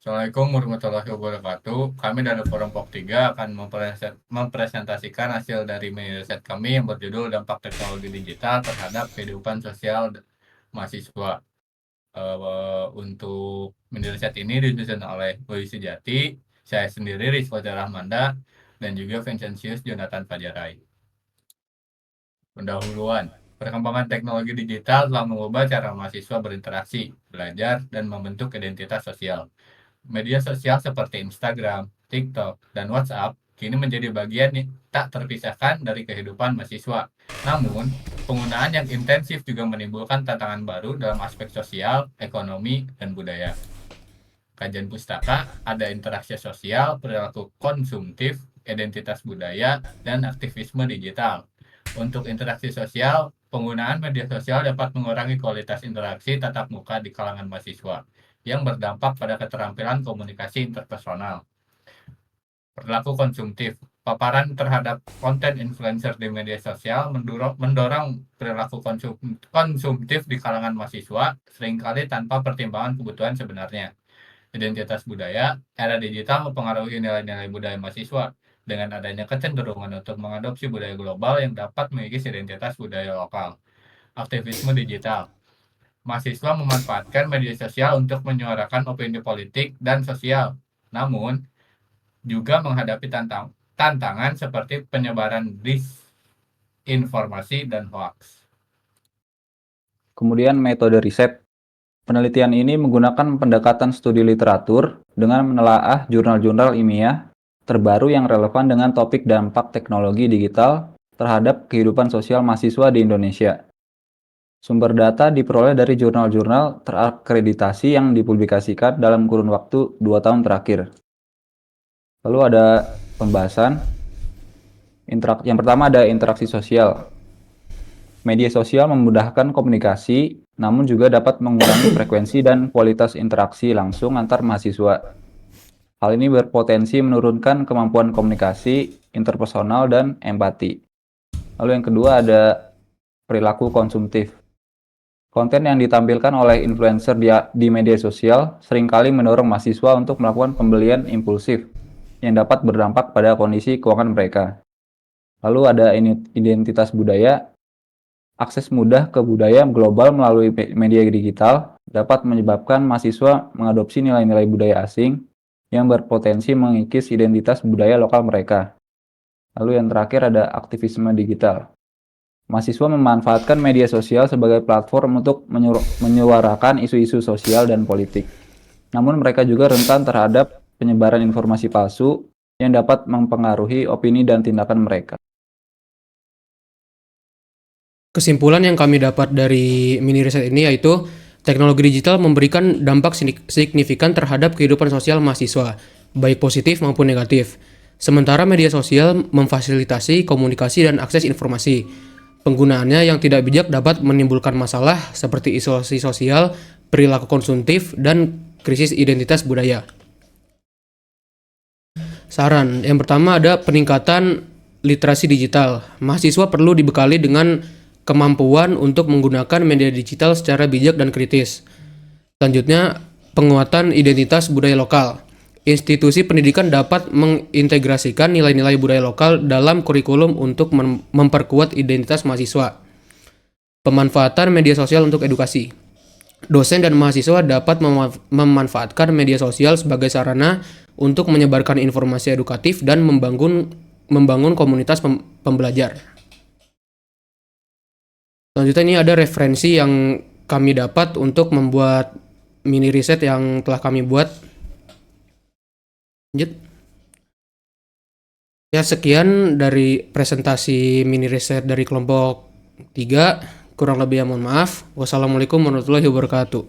Assalamualaikum warahmatullahi wabarakatuh. Kami dari Forum POK 3 akan mempresentasikan hasil dari mini riset kami yang berjudul Dampak Teknologi Digital Terhadap Kehidupan Sosial Mahasiswa. Untuk mini riset ini disusun oleh Boy Sujati, saya sendiri Rizko Rahmanda, dan juga Vincentius Jonathan Fajarai. Pendahuluan. Perkembangan teknologi digital telah mengubah cara mahasiswa berinteraksi, belajar, dan membentuk identitas sosial. Media sosial seperti Instagram, TikTok, dan WhatsApp kini menjadi bagian tak terpisahkan dari kehidupan mahasiswa. Namun, penggunaan yang intensif juga menimbulkan tantangan baru dalam aspek sosial, ekonomi, dan budaya. Kajian pustaka, ada interaksi sosial, perilaku konsumtif, identitas budaya, dan aktivisme digital. Untuk interaksi sosial, penggunaan media sosial dapat mengurangi kualitas interaksi tatap muka di kalangan mahasiswa yang berdampak pada keterampilan komunikasi interpersonal. Perilaku konsumtif. Paparan terhadap konten influencer di media sosial mendorong perilaku konsumtif di kalangan mahasiswa, seringkali tanpa pertimbangan kebutuhan sebenarnya. Identitas budaya, era digital mempengaruhi nilai-nilai budaya mahasiswa dengan adanya kecenderungan untuk mengadopsi budaya global yang dapat mengikis identitas budaya lokal. Aktivisme digital. Mahasiswa memanfaatkan media sosial untuk menyuarakan opini politik dan sosial, namun juga menghadapi tantangan seperti penyebaran disinformasi dan hoax. Kemudian metode riset. Penelitian ini menggunakan pendekatan studi literatur dengan menelaah jurnal-jurnal ilmiah terbaru yang relevan dengan topik dampak teknologi digital terhadap kehidupan sosial mahasiswa di Indonesia. Sumber data diperoleh dari jurnal-jurnal terakreditasi yang dipublikasikan dalam kurun waktu 2 tahun terakhir. Lalu ada pembahasan. Yang pertama ada interaksi sosial. Media sosial memudahkan komunikasi, namun juga dapat mengurangi frekuensi dan kualitas interaksi langsung antar mahasiswa. Hal ini berpotensi menurunkan kemampuan komunikasi, interpersonal, dan empati. Lalu yang kedua ada perilaku konsumtif. Konten yang ditampilkan oleh influencer di media sosial seringkali mendorong mahasiswa untuk melakukan pembelian impulsif yang dapat berdampak pada kondisi keuangan mereka. Lalu ada identitas budaya. Akses mudah ke budaya global melalui media digital dapat menyebabkan mahasiswa mengadopsi nilai-nilai budaya asing yang berpotensi mengikis identitas budaya lokal mereka. Lalu yang terakhir ada aktivisme digital. Mahasiswa memanfaatkan media sosial sebagai platform untuk menyuarakan isu-isu sosial dan politik. Namun mereka juga rentan terhadap penyebaran informasi palsu yang dapat mempengaruhi opini dan tindakan mereka. Kesimpulan yang kami dapat dari mini riset ini yaitu teknologi digital memberikan dampak signifikan terhadap kehidupan sosial mahasiswa, baik positif maupun negatif. Sementara media sosial memfasilitasi komunikasi dan akses informasi. Penggunaannya yang tidak bijak dapat menimbulkan masalah seperti isolasi sosial, perilaku konsumtif, dan krisis identitas budaya. Saran, yang pertama ada peningkatan literasi digital. Mahasiswa perlu dibekali dengan kemampuan untuk menggunakan media digital secara bijak dan kritis. Selanjutnya, penguatan identitas budaya lokal. Institusi pendidikan dapat mengintegrasikan nilai-nilai budaya lokal dalam kurikulum untuk memperkuat identitas mahasiswa. Pemanfaatan media sosial untuk edukasi. Dosen dan mahasiswa dapat memanfaatkan media sosial sebagai sarana untuk menyebarkan informasi edukatif dan membangun komunitas pembelajar. Selanjutnya ini ada referensi yang kami dapat untuk membuat mini riset yang telah kami buat. Lanjut. Ya, sekian dari presentasi mini riset dari kelompok 3. Kurang lebih mohon maaf. Wassalamualaikum warahmatullahi wabarakatuh.